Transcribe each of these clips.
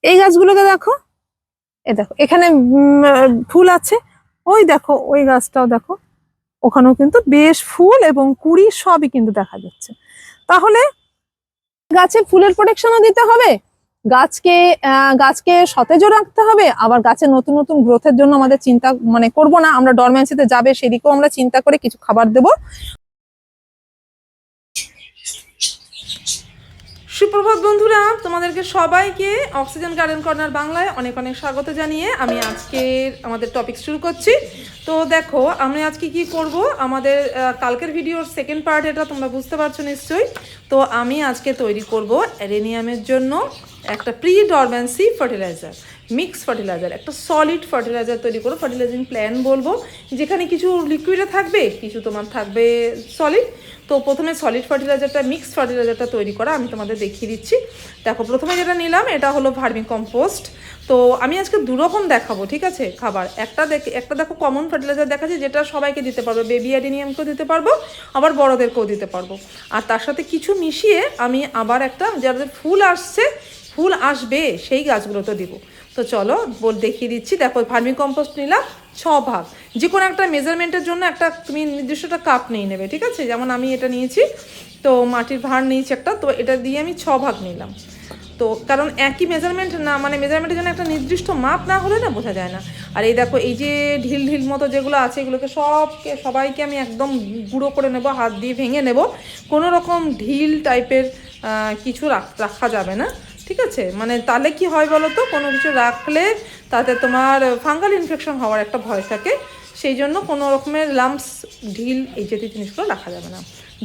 এই গাছগুলোকে দেখো, এ দেখো এখানে ফুল আছে। ওই দেখো ওই গাছটাও দেখো, ওখানেও কিন্তু বেশ ফুল এবং কুড়ি সবই কিন্তু দেখা যাচ্ছে। তাহলে গাছে ফুলের প্রোটেকশনও দিতে হবে, গাছকে গাছকে সতেজও রাখতে হবে, আবার গাছের নতুন নতুন গ্রোথের জন্য আমাদের চিন্তা মানে করব না আমরা ডরমেন্সিতে যাবে সেদিকেও আমরা চিন্তা করে কিছু খাবার দেবো। সুপ্রভাত বন্ধুরা, তোমাদেরকে সবাইকে অক্সিজেন গার্ডেন কর্নার বাংলায় অনেক অনেক স্বাগত জানিয়ে আমি আজকের আমাদের টপিক শুরু করছি। তো দেখো আমি আজকে কি করব, আমাদের কালকের ভিডিওর সেকেন্ড পার্ট, এটা তোমরা বুঝতে পারছো নিশ্চয়ই। তো আমি আজকে তৈরি করব অ্যারেনিয়ামের জন্য একটা pre dormancy fertiliser, mix fertiliser, একটা সলিড ফার্টিলাইজার তৈরি করবো। ফার্টিলাইজিং প্ল্যান বলবো, যেখানে কিছু লিকুইডে থাকবে, কিছু তোমার থাকবে সলিড। তো প্রথমে সলিড ফার্টিলাইজারটা, মিক্স ফার্টিলাইজারটা তৈরি করা আমি তোমাদের দেখিয়ে দিচ্ছি। দেখো প্রথমে যেটা নিলাম এটা হলো ভার্মি কম্পোস্ট। তো আমি আজকে দুরকম দেখাবো, ঠিক আছে খাবার। একটা দেখো কমন ফার্টিলাইজার দেখাচ্ছি, যেটা সবাইকে দিতে পারবো, বেবি অ্যাডেনিয়ামকেও দিতে পারবো, আবার বড়োদেরকেও দিতে পারবো। আর তার সাথে কিছু মিশিয়ে আমি আবার একটা, যাদের ফুল আসছে, ফুল আসবে সেই গাছগুলোতে দিব। তো চলো দেখিয়ে দিচ্ছি। দেখো ভার্মি কম্পোস্ট নিলাম 6 ভাগ। যে কোনো একটা মেজারমেন্টের জন্য একটা তুমি নির্দিষ্ট একটা কাপ নিয়ে নেবে, ঠিক আছে। যেমন আমি এটা নিয়েছি, তো মাটির ভাঁড় নিয়েছি একটা, তো এটা দিয়ে আমি 6 ভাগ নিলাম। তো কারণ একই মেজারমেন্ট না, মানে মেজারমেন্টের জন্য একটা নির্দিষ্ট মাপ না হলে না বোঝা যায় না। আর এই দেখো এই যে ঢিল ঢিল মতো যেগুলো আছে, এগুলোকে সবাইকে আমি একদম গুঁড়ো করে নেব, হাত দিয়ে ভেঙে নেব। কোনো রকম ঢিল টাইপের কিছু রাখা যাবে না, ঠিক আছে। মানে তাহলে কি হয় বলো তো, কোনো কিছু রাখলে তাতে তোমার ফাঙ্গাল ইনফেকশন হওয়ার একটা ভয় থাকে। সেই জন্য কোনো রকমের লাম্পস, ঢিল এই জাতীয় জিনিসগুলো রাখা যাবে না,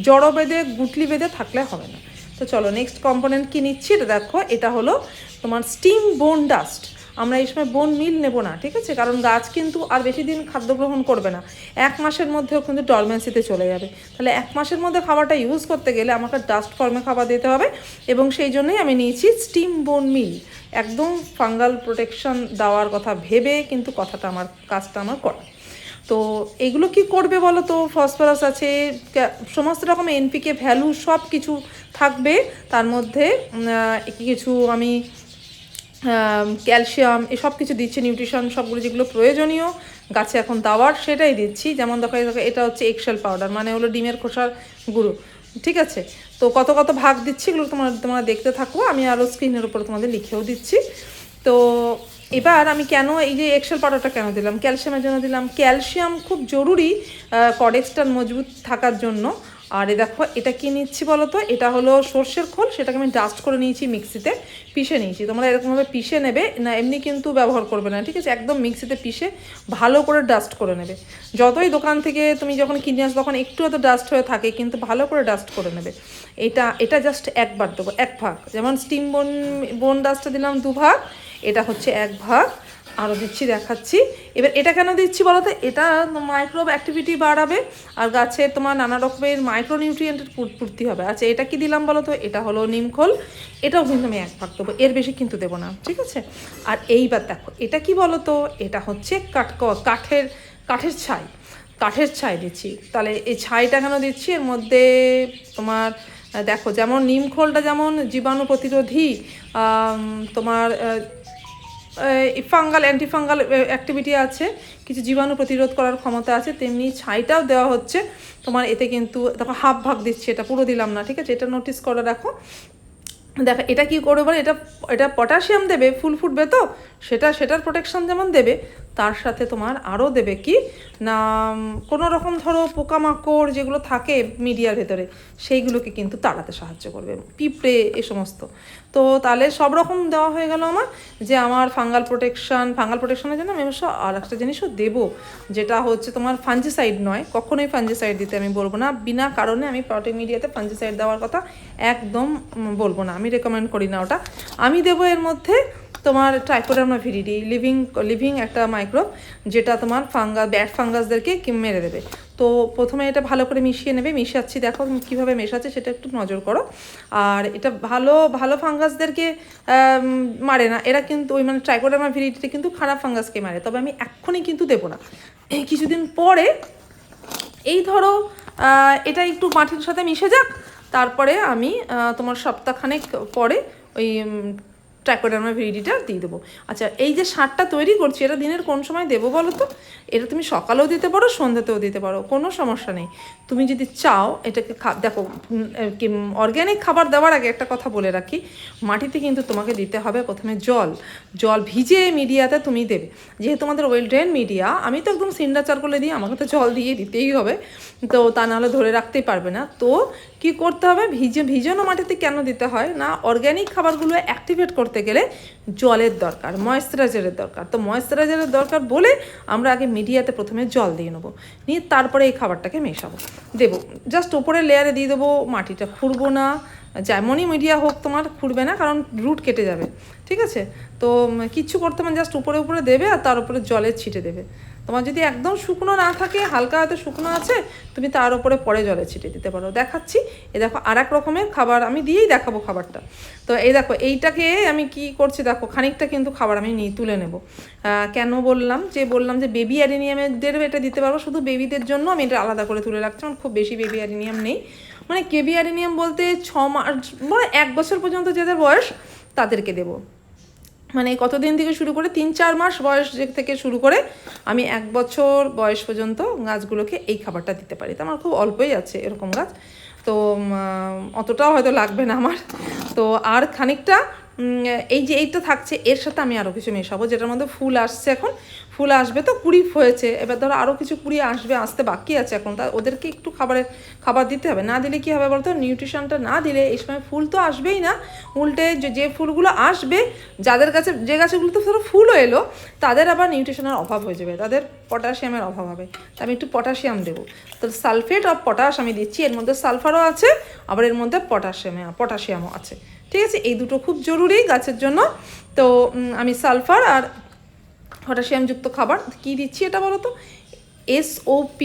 জড়ো বেঁধে গুটলি বেঁধে থাকলে হবে না। তো চলো নেক্সট কম্পোনেন্ট কি নিচ্ছি, এটা দেখো। এটা হলো তোমার স্টিম বোন ডাস্ট। আমরা এই সময় বোন মিল নেব না, ঠিক আছে, কারণ গাছ কিন্তু আর বেশি দিন খাদ্য গ্রহণ করবে না, 1 মাসের মধ্যেও কিন্তু ডরমেন্সিতে চলে যাবে। তাহলে 1 মাসের মধ্যে খাবারটা ইউজ করতে গেলে আমাকে ডাস্ট ফর্মে খাবার দিতে হবে, এবং সেই জন্যই আমি নিয়েছি স্টিম বোন মিল। একদম ফাঙ্গাল প্রোটেকশন দেওয়ার কথা ভেবে কিন্তু কাজটা আমার করা। তো এগুলো কি করবে বলো তো, ফসফরাস আছে, সমস্ত রকম এনপিকে ভ্যালু সব কিছু থাকবে তার মধ্যে। কিছু আমি ক্যালসিয়াম এসব কিছু দিচ্ছি, নিউট্রিশন সবগুলো যেগুলো প্রয়োজনীয় গাছে এখন দেওয়ার সেটাই দিচ্ছি। যেমন দেখো এটা হচ্ছে এগশেল পাউডার, মানে হলো ডিমের খোসার গুঁড়ো, ঠিক আছে। তো কত কত ভাগ দিচ্ছি এগুলো তোমরা দেখতে থাকো, আমি আরও স্ক্রিনের উপর তোমাদের লিখেও দিচ্ছি। তো এবার আমি কেন এই যে এক্সেল পাউডারটা কেন দিলাম, ক্যালসিয়ামের জন্য দিলাম। ক্যালসিয়াম খুব জরুরি কর্ডেক্সটা মজবুত থাকার জন্য। আর দেখো এটা কি নিচ্ছি বলো তো, এটা হলো সর্ষের খোল, সেটাকে আমি ডাস্ট করে নিয়েছি, মিক্সিতে পিষে নিয়েছি। তোমরা এরকমভাবে পিষে নেবে না, এমনি কিন্তু ব্যবহার করবে না, ঠিক আছে। একদম মিক্সিতে পিষে ভালো করে ডাস্ট করে নেবে। যতই দোকান থেকে তুমি যখন কিনে আসো তখন একটু হয়তো ডাস্ট হয়ে থাকে, কিন্তু ভালো করে ডাস্ট করে নেবে। এটা জাস্ট একবার দেবো, 1 ভাগ। যেমন স্টিম বোন ডাস্টটা দিলাম 2 ভাগ, এটা হচ্ছে 1 ভাগ। আরও দিচ্ছি, দেখাচ্ছি। এবার এটা কেন দিচ্ছি বলো তো, এটা মাইক্রোব অ্যাক্টিভিটি বাড়াবে, আর গাছের তোমার নানা রকমের মাইক্রোনিউট্রিয়েন্টের পূর্তি হবে। আচ্ছা এটা কি দিলাম বলো তো, এটা হলো নিমখোল, এটাও কিন্তু আমি 1 ভাগ দেবো, এর বেশি কিন্তু দেবো না, ঠিক আছে। আর এইবার দেখো এটা কি বলো তো, এটা হচ্ছে কাঠের ছাই, কাঠের ছাই দিচ্ছি। তাহলে এই ছাইটা কেন দিচ্ছি, এর মধ্যে তোমার দেখো যেমন নিমখোলটা যেমন জীবাণু প্রতিরোধী, তোমার ফাঙ্গাল অ্যান্টিফাঙ্গাল অ্যাক্টিভিটি আছে, কিছু জীবাণু প্রতিরোধ করার ক্ষমতা আছে, তেমনি ছাইটাও দেওয়া হচ্ছে তোমার। এতে কিন্তু দেখো 1/2 ভাগ দিচ্ছি, এটা পুরো দিলাম না, ঠিক আছে। এটা নোটিস করে রাখো। দেখো এটা কি করবে বলে, এটা পটাশিয়াম দেবে, ফুল ফুটবে, তো সেটার প্রোটেকশন যেমন দেবে, তার সাথে তোমার আরও দেবে কি না, কোনো রকম ধরো পোকামাকড় যেগুলো থাকে মিডিয়ার ভেতরে সেইগুলোকে কিন্তু তাড়াতে সাহায্য করবে, পিঁপড়ে এ সমস্ত। তো তাহলে সব রকম দেওয়া হয়ে গেল আমার, যে আমার ফাঙ্গাল প্রোটেকশনের জন্য আমি অবশ্য আর একটা জিনিসও দেবো, যেটা হচ্ছে তোমার ফাঞ্জিসাইড নয়, কখনোই ফাঞ্জিসাইড দিতে আমি বলবো না, বিনা কারণে আমি পটিং মিডিয়াতে ফাঞ্জিসাইড দেওয়ার কথা একদম বলবো না, আমি রেকমেন্ড করি না ওটা। আমি দেবো এর মধ্যে তোমার ট্রাইকোডার্মা ভিরিডি, লিভিং একটা মাইক্রোব, যেটা তোমার ব্যাড ফাঙ্গাসদেরকে মেরে দেবে। তো প্রথমে এটা ভালো করে মিশিয়ে নেবে, মিশাচ্ছি দেখো কীভাবে মেশাচ্ছে সেটা একটু নজর করো। আর এটা ভালো ফাঙ্গাসদেরকে মারে না, এরা কিন্তু ওই মানে ট্রাইকোডার্মা ভিরিডিটা কিন্তু খারাপ ফাঙ্গাসকে মারে। তবে আমি এক্ষুনি কিন্তু দেবো না, কিছুদিন পরে, এই ধরো এটা একটু মাটির সাথে মিশে যাক, তারপরে আমি তোমার সপ্তাহখানেক পরে ওই ট্রাইকোডার্মা ভিরিডিটা দিয়ে দেবো। আচ্ছা, এই যে সারটা তৈরি করছি এটা দিনের কোন সময় দেবো বলো তো? এটা তুমি সকালেও দিতে পারো, সন্ধ্যাতেও দিতে পারো, কোনো সমস্যা নেই। তুমি যদি চাও এটাকে দেখো, অর্গ্যানিক খাবার দেওয়ার আগে একটা কথা বলে রাখি, মাটিতে কিন্তু তোমাকে দিতে হবে প্রথমে জল ভিজে মিডিয়াতে তুমি দেবে। যেহেতু তোমাদের ওয়েল ড্রেন মিডিয়া, আমি তো একদম সিন্ডার চারকোলে দিই, আমাকে তো জল দিয়ে দিতেই হবে, তো তা নাহলে ধরে রাখতেই পারবে না। তো কি করতে হবে, ভিজানো মাটিতে কেন দিতে হয় না, অর্গ্যানিক খাবারগুলো অ্যাক্টিভেট করতে গেলে জলের দরকার, ময়েশ্চারাইজারের দরকার। তো ময়েশ্চারাইজারের দরকার বলে আমরা আগে মিডিয়াতে প্রথমে জল দিয়ে নেবো, নিয়ে তারপরে এই খাবারটাকে মেশাবো, দেবো। জাস্ট উপরের লেয়ারে দিয়ে দেবো, মাটিটা খুঁড়বো না, যেমনই মিডিয়া হোক তোমার খুঁড়বে না, কারণ রুট কেটে যাবে, ঠিক আছে? তো কিচ্ছু করতে হবে, জাস্ট উপরে উপরে দেবে আর তার উপরে জলের ছিটে দেবে। তোমার যদি একদম শুকনো না থাকে, হালকা হয়তো শুকনো আছে, তুমি তার উপরে পরে জলে ছিটে দিতে পারো। দেখাচ্ছি, এ দেখো আর এক রকমের খাবার আমি দিয়েই দেখাবো খাবারটা। তো এই দেখো এইটাকে আমি কি করছি দেখো, খানিকটা কিন্তু খাবার আমি তুলে নেব। কেন বললাম যে বেবি অ্যারিনিয়ামের এটা দিতে পারবো, শুধু বেবিদের জন্য আমি এটা আলাদা করে তুলে রাখছি। আমার খুব বেশি বেবি অ্যারিনিয়াম নেই, মানে কেবি অ্যারিনিয়াম বলতে 6 মাস মানে 1 বছর পর্যন্ত যাদের বয়স তাদেরকে দেবো। মানে কতদিন থেকে শুরু করে 3-4 মাস বয়স থেকে শুরু করে আমি 1 বছর বয়স পর্যন্ত গাছগুলোকে এই খাবারটা দিতে পারি। তো আমার খুব অল্পই আছে এরকম গাছ, তো অতটাও হয়তো লাগবে না আমার। তো আর খানিকটা এই যে এইটা থাকছে, এর সাথে আমি আরও কিছু মেশাবো, যেটার মধ্যে ফুল আসছে, এখন ফুল আসবে, তো কুড়ি হয়েছে, এবার ধরো আরও কিছু কুড়ি আসতে বাকি আছে এখন, তা ওদেরকে একটু খাবার দিতে হবে। না দিলে কী হবে বলতো, নিউট্রিশনটা না দিলে এই সময় ফুল তো আসবেই না, উল্টে যে ফুলগুলো আসবে, যাদের কাছে যে গাছগুলোতে ধরো ফুলও এলো, তাদের আবার নিউট্রিশনের অভাব হয়ে যাবে, তাদের পটাশিয়ামের অভাব হবে। তো আমি একটু পটাশিয়াম দেবো, তো সালফেট অফ পটাশ আমি দিচ্ছি। এর মধ্যে সালফারও আছে, আবার এর মধ্যে পটাশিয়ামও আছে, ঠিক আছে? এই দুটো খুব জরুরি গাছের জন্য। তো আমি সালফার আর পটাশিয়ামযুক্ত খাবার কি দিচ্ছি এটা বলো তো, SOP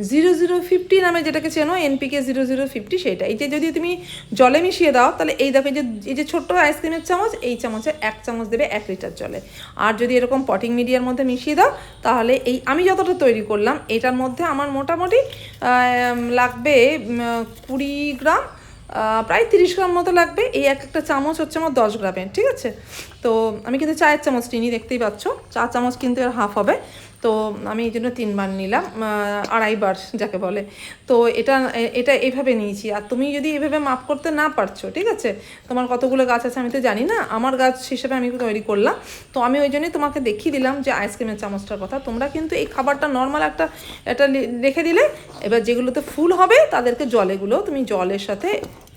0050 নামে যেটাকে চেনো, NPK 0050, সেটা। এই যে যদি তুমি জলে মিশিয়ে দাও, তাহলে এই দেখো এই যে ছোট্ট আইসক্রিমের চামচ, এই চামচে 1 চামচ দেবে 1 লিটার জলে। আর যদি এরকম পটিং মিডিয়ার মধ্যে মিশিয়ে দাও, তাহলে এই আমি যতটা তৈরি করলাম এটার মধ্যে আমার মোটামুটি লাগবে 20 গ্রাম, প্রায় 30 গ্রাম মতো লাগবে। এই একটা চামচ হচ্ছে আমার 10 গ্রামের, ঠিক আছে? তো আমি কিন্তু 4 চামচ নিই, দেখতেই পাচ্ছ 4 চামচ কিন্তু এর হাফ হবে। তো আমি এই জন্য 3 বার নিলাম, 2.5 বার যাকে বলে। তো এটা এইভাবে নিয়েছি। আর তুমি যদি এইভাবে মাপ করতে না পারছো, ঠিক আছে, তোমার কতগুলো গাছ আছে আমি তো জানি না, আমার গাছ হিসেবে আমি তৈরি করলাম, তো আমি ওই জন্যই তোমাকে দেখিয়ে দিলাম যে আইসক্রিমের চামচটার কথা। তোমরা কিন্তু এই খাবারটা নর্মাল এটা রেখে দিলে, এবার যেগুলোতে ফুল হবে তাদেরকে তুমি জলের সাথে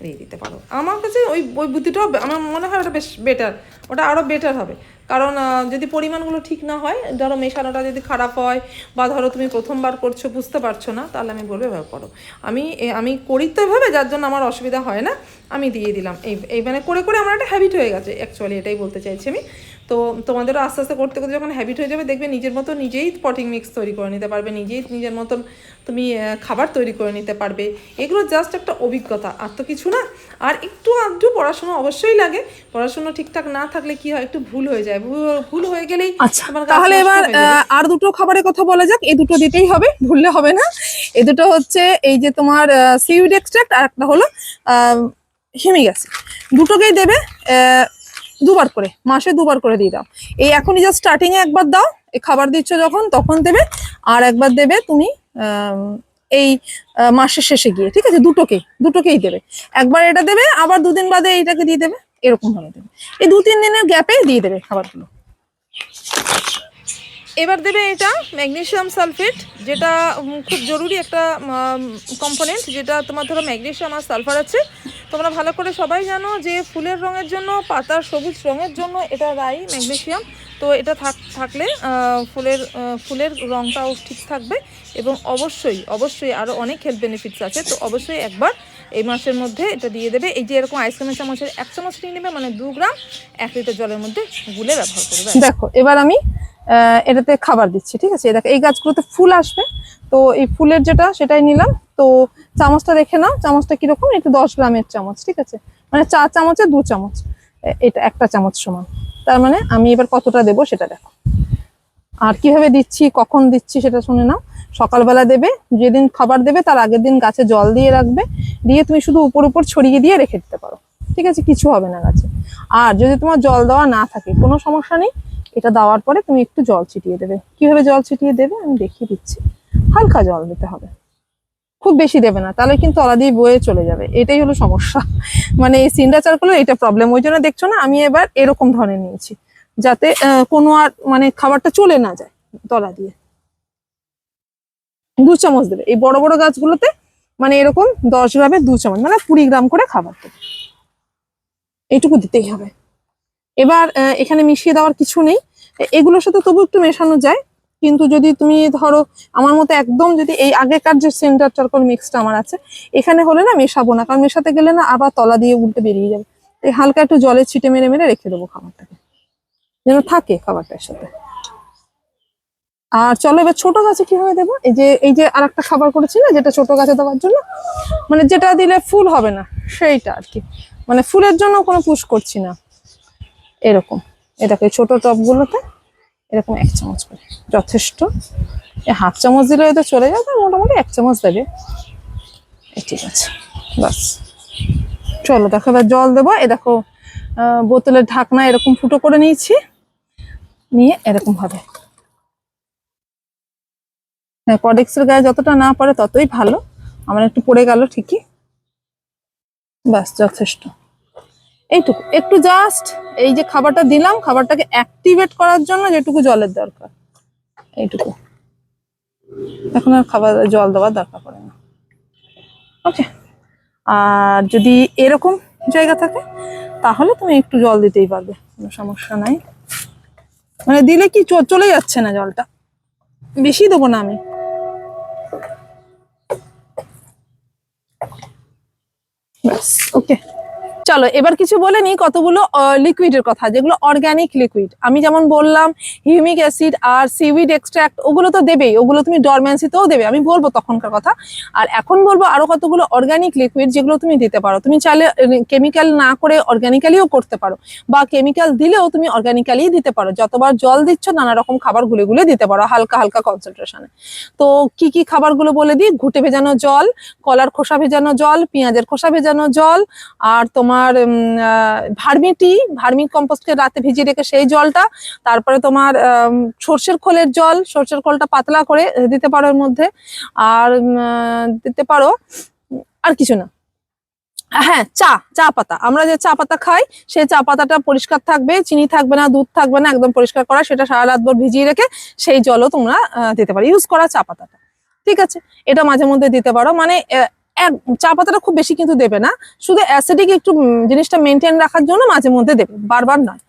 দিয়ে দিতে পারো। আমার কাছে ওই বুদ্ধিটাও আমার মনে হয় ওটা বেশ বেটার, ওটা আরও বেটার হবে। কারণ যদি পরিমাণগুলো ঠিক না হয়, ধরো মেশানোটা যদি খারাপ হয়, বা ধরো তুমি প্রথমবার করছো বুঝতে পারছো না, তাহলে আমি বলবো এভাবে করো। আমি করি তো এভাবে, যার জন্য আমার অসুবিধা হয় না, আমি দিয়ে দিলাম। এই মানে করে আমার একটা হ্যাবিট হয়ে গেছে, অ্যাকচুয়ালি এটাই বলতে চাইছি আমি। তো তোমাদেরও আস্তে আস্তে করতে করতে যখন হ্যাবিট হয়ে যাবে, দেখবে নিজের মতো নিজেই পটিং মিক্স তৈরি করে নিতে পারবে, নিজের মতন তুমি খাবার তৈরি করে নিতে পারবে। এগুলো জাস্ট একটা অভিজ্ঞতা, আর তো কিছু না। আর একটু পড়াশোনা অবশ্যই লাগে, পড়াশোনা ঠিকঠাক না থাকলে কি হয়, একটু ভুল হয়ে যায়, ভুল হয়ে গেলেই। আচ্ছা, তাহলে এবার আর দুটো খাবারের কথা বলা যাক। এই দুটো দিতেই হবে, ভুললে হবে না। এই দুটো হচ্ছে এই যে তোমার সিউইড এক্সট্রাক্ট, আর একটা হলো হিমিক অ্যাসিড। দুটোকেই দেবে 2 বার করে, মাসে 2 বার করে দিয়ে দাও। এই এখনই জাস্ট স্টার্টিং এ একবার দাও, এই খাবার দিচ্ছ যখন তখন দেবে, আর একবার দেবে তুমি এই মাসের শেষে গিয়ে, ঠিক আছে? দুটোকেই দেবে। একবার এটা দেবে, আবার 2 দিন বাদে এইটাকে দিয়ে দেবে, এরকম ভাবে দেবে। এই 2-3 দিনের গ্যাপে দিয়ে দেবে খাবারগুলো। এবার দেবে এটা ম্যাগনেসিয়াম সালফেট, যেটা খুব জরুরি একটা কম্পোনেন্ট, যেটা তোমার ধরো ম্যাগনেসিয়াম আর সালফার আছে। তোমরা ভালো করে সবাই জানো যে ফুলের রঙের জন্য, পাতার সবুজ রঙের জন্য এটা দায়ী ম্যাগনেসিয়াম। তো এটা থাকলে ফুলের রঙটাও ঠিক থাকবে, এবং অবশ্যই আরও অনেক হেলথ বেনিফিটস আছে। তো অবশ্যই একবার এই মাসের মধ্যে এটা দিয়ে দেবে। এই যে এরকম আইসক্রিমের চামচের 1 চামচ নিয়ে নেবে, মানে 2 গ্রাম 1 লিটার জলের মধ্যে গুলে ব্যবহার করবে। দেখো এবার আমি এটাতে খাবার দিচ্ছি, ঠিক আছে? দেখো এই গাছগুলোতে ফুল আসবে, তো এই ফুলের সেটাই নিলাম। তো চামচটা দেখে নাও, চামচটা কিরকম, একটু 10 গ্রামের চামচ, ঠিক আছে? মানে 4 চামচে 2 চামচ, এটা 1 চামচ সমান। তার মানে আমি এবার কতটা দেবো সেটা দেখো, আর কিভাবে দিচ্ছি, কখন দিচ্ছি সেটা শুনে নাও। সকালবেলা দেবে, যেদিন খাবার দেবে তার আগের দিন গাছে জল দিয়ে রাখবে, দিয়ে তুমি শুধু উপর ছড়িয়ে দিয়ে রেখে দিতে পারো। ঠিক আছে, কিছু হবে না গাছে। আর যদি তোমার জল দেওয়া না থাকে কোনো সমস্যা নেই, এটা দেওয়ার পরে তুমি একটু জল ছিটিয়ে দেবে। কিভাবে জল ছিটিয়ে দেবে আমি দেখিয়ে দিচ্ছি। হালকা জল দিতে হবে, খুব বেশি দেবে না, তাহলে কিন্তু তলা দিয়ে বয়ে চলে যাবে। এটাই হলো সমস্যা, মানে এই সিন্ডা চারকোলের এটা প্রবলেম। ওই জন্য দেখছো না আমি এবার এরকম ধরনের নিয়েছি, যাতে কোনো আর মানে খাবারটা চলে না যায় তলা দিয়ে। 2 চামচ দেবে এই বড় বড় গাছগুলোতে, মানে এরকম 10 গ্রামে 2 চামচ, মানে 20 গ্রাম করে খাবার দেবে। এইটুকু দিতেই হবে। এবার এখানে মিশিয়ে দেওয়ার কিছু নেই, এগুলোর সাথে তবু একটু মেশানো যায়। কিন্তু যদি তুমি ধরো আমার মতো একদম যদি এই আগেকার যে সেন্টার চারকোল মিক্সটা আমার আছে, এখানে হলে না মেশাবো না, কারণ মেশাতে গেলে না আবার তলা দিয়ে উল্টে বেরিয়ে যাবে। এই হালকা একটু জলে ছিটে মেরে মেরে রেখে দেবো খাবারটাকে, যেন থাকে খাবারটার সাথে। আর চলো এবার ছোট গাছে কিভাবে দেবো। এই যে আর একটা খাবার করেছি না, যেটা ছোট গাছে দেওয়ার জন্য, মানে যেটা দিলে ফুল হবে না সেইটা আর কি, মানে ফুলের জন্য কোনো পুশ করছি না। এরকম এটাকে ছোট টবগুলোতে এরকম 1 চামচ করে যথেষ্ট। হাফ চামচ দিলে হয়তো চলে যাবে, মোটামুটি 1 চামচ দেবে। ঠিক আছে, বাস। চলো দেখো এবার জল দেবো। এ দেখো বোতলের ঢাকনা এরকম ফুটো করে নিয়েছি, নিয়ে এরকম ভাবে, হ্যাঁ কডেক্সের গায়ে যতটা না পড়ে ততই ভালো। আমার একটু পড়ে গেল ঠিকই, ব্যাস যথেষ্ট। এইটুকু একটু জাস্ট এই যে খাবারটা দিলাম, খাবারটাকে অ্যাক্টিভেট করার জন্য যেটুকু জলের দরকার, এইটুকু। এখন আর জল দেওয়ার দরকার পড়ে না। ওকে, আর যদি এরকম জায়গা থাকে তাহলে তুমি একটু জল দিতেই পারবে, কোনো সমস্যা নাই। মানে দিলে কি চলে যাচ্ছে না জলটা, বেশি দেবো না আমি। ব্যাস ওকে। চলো এবার কিছু বলে নি কতগুলো লিকুইডের কথা, যেগুলো অর্গানিক লিকুইড। আমি যেমন বললাম হিউমিক অ্যাসিড আর সিউইড এক্সট্রাক্ট, ওগুলো তো দেবেই, ওগুলো তুমি ডরম্যান্সিতেও দেবে, আমি বলবো তখনকার কথা। আর এখন বলবো আরো কতগুলো অর্গানিক লিকুইড যেগুলো তুমি দিতে পারো। তুমি চাইলে কেমিক্যাল না করে অর্গানিক্যালিও করতে পারো, বা কেমিক্যাল দিলেও তুমি অর্গানিক্যালি দিতে পারো। যতবার জল দিচ্ছ নানা রকম খাবার গুলে গুলে দিতে পারো হালকা হালকা কনসেন্ট্রেশনে। তো কি কি খাবারগুলো বলে দিই। ঘুটে ভেজানো জল, কলার খোসা ভেজানো জল, পেঁয়াজের খোসা ভেজানো জল, আর তোমার ভার্মি কম্পোস্টকে রাতে ভিজিয়ে রেখে সেই জলটা, তারপরে তোমার সর্ষের খোলের জল, সর্ষের খোলটা পাতলা করে দিতে পারো এর মধ্যে। আর দিতে পারো আর কিছু না, হ্যাঁ চা পাতা। আমরা যে চা পাতা খাই সেই চা পাতাটা পরিষ্কার থাকবে, চিনি থাকবে না, দুধ থাকবে না, একদম পরিষ্কার করা, সেটা সারা রাত ভর ভিজিয়ে রেখে সেই জলও তোমরা দিতে পারো, ইউজ করা চা পাতাটা। ঠিক আছে, এটা মাঝে মধ্যে দিতে পারো। মানে চা পাতাটা খুব বেশি কিন্তু দেবে না, শুধু অ্যাসিডিক একটু জিনিসটা মেনটেন রাখার জন্য মাঝে মধ্যে দেবে, বারবার নয়।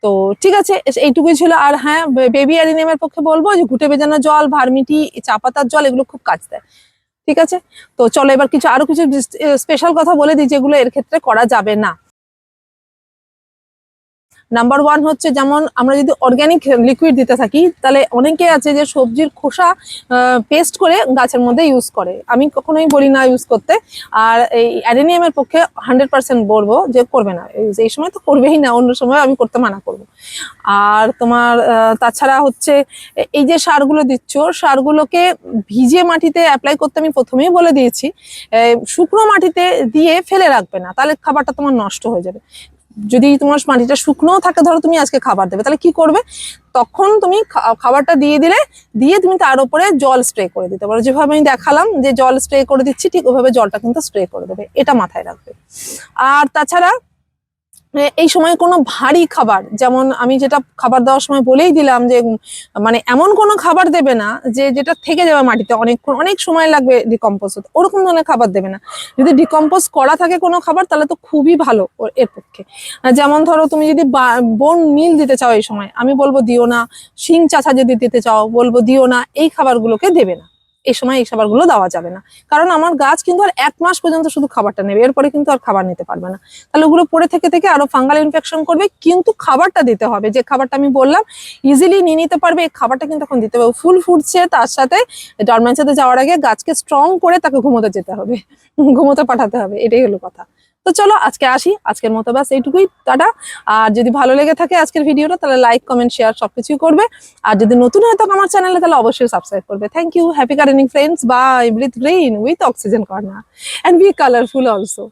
তো ঠিক আছে, এইটুকুই ছিল। আর হ্যাঁ, বেবি অ্যারিনিয়ামের পক্ষে বলবো যে ঘুটে ভেজানো জল, ভার্মিটি, চা পাতার জল, এগুলো খুব কাজ দেয়। ঠিক আছে, তো চলো এবার আরো কিছু স্পেশাল কথা বলে দিই যেগুলো এর ক্ষেত্রে করা যাবে না। নাম্বার 1 হচ্ছে, যেমন আমরা যদি অর্গানিক লিকুইড দিতে থাকি, তাহলে অনেকে আছে যে সবজির খোসা পেস্ট করে গাছের মধ্যে ইউজ করে, আমি কখনোই বলি না ইউজ করতে। আর এই অ্যাডেনিয়ামের পক্ষে 100% বলবো যে করবে না, এই সময় তো করবেই না, অন্য সময় আমি করতে মানা করবো। আর তোমার তাছাড়া হচ্ছে এই যে সারগুলো দিচ্ছ, সারগুলোকে ভিজে মাটিতে অ্যাপ্লাই করতে আমি প্রথমেই বলে দিয়েছি। শুকনো মাটিতে দিয়ে ফেলে রাখবে না, তাহলে খাবারটা তোমার নষ্ট হয়ে যাবে। যদি তোমার মাটিটা শুকনো থাকে, ধরো তুমি আজকে খাবার দেবে, তাহলে কি করবে, তখন তুমি খাবারটা দিয়ে তুমি তার উপরে জল স্প্রে করে দিতে পারো। যেভাবে আমি দেখালাম যে জল স্প্রে করে দিচ্ছি, ঠিক ওইভাবে জলটা কিন্তু স্প্রে করে দেবে, এটা মাথায় রাখবে। আর তাছাড়া এই সময় কোনো ভারী খাবার, যেমন আমি যেটা খাবার দেওয়ার সময় বলেই দিলাম যে মানে এমন কোনো খাবার দেবে না যেটা থেকে যাবে মাটিতে অনেকক্ষণ, অনেক সময় লাগবে ডিকম্পোজ হতে, ওরকম ধরনের খাবার দেবে না। যদি ডিকম্পোজ করা থাকে কোনো খাবার, তাহলে তো খুবই ভালো এর পক্ষে। যেমন ধরো তুমি যদি বোন মিল দিতে চাও এই সময়, আমি বলবো দিও না। শিং চাচা যদি দিতে চাও, বলবো দিও না। এই খাবারগুলোকে দেবে না এই সময়, এই খাবারগুলো দেওয়া যাবে না, কারণ আমার গাছ কিন্তু আর 1 মাস পর্যন্ত শুধু খাবারটা নেবে, এরপরে কিন্তু আর খাবার নিতে পারবে না। তাহলে ওগুলো পড়ে থেকে থেকে আরো ফাঙ্গাল ইনফেকশন করবে। কিন্তু খাবারটা দিতে হবে, যে খাবারটা আমি বললাম ইজিলি নিয়ে নিতে পারবে, এই খাবারটা কিন্তু এখন দিতে হবে। ফুল ফুটছে, তার সাথে ডরম্যান্সিতে যাওয়ার আগে গাছকে স্ট্রং করে তাকে ঘুমোতে যেতে হবে, ঘুমোতে পাঠাতে হবে, এটাই হলো কথা। তো চলো আজকে আসি, আজকের মতো ব্যাস এইটুকুই, টাটা। আর যদি ভালো লেগে থাকে আজকের ভিডিওটা, তাহলে লাইক, কমেন্ট, শেয়ার সবকিছুই করবে। আর যদি নতুন হয়ে থাকো আমার চ্যানেলে, তাহলে অবশ্যই সাবস্ক্রাইব করবে। Thank you. Happy gardening friends, bye. Breathe green with oxygen corner, and be colorful also.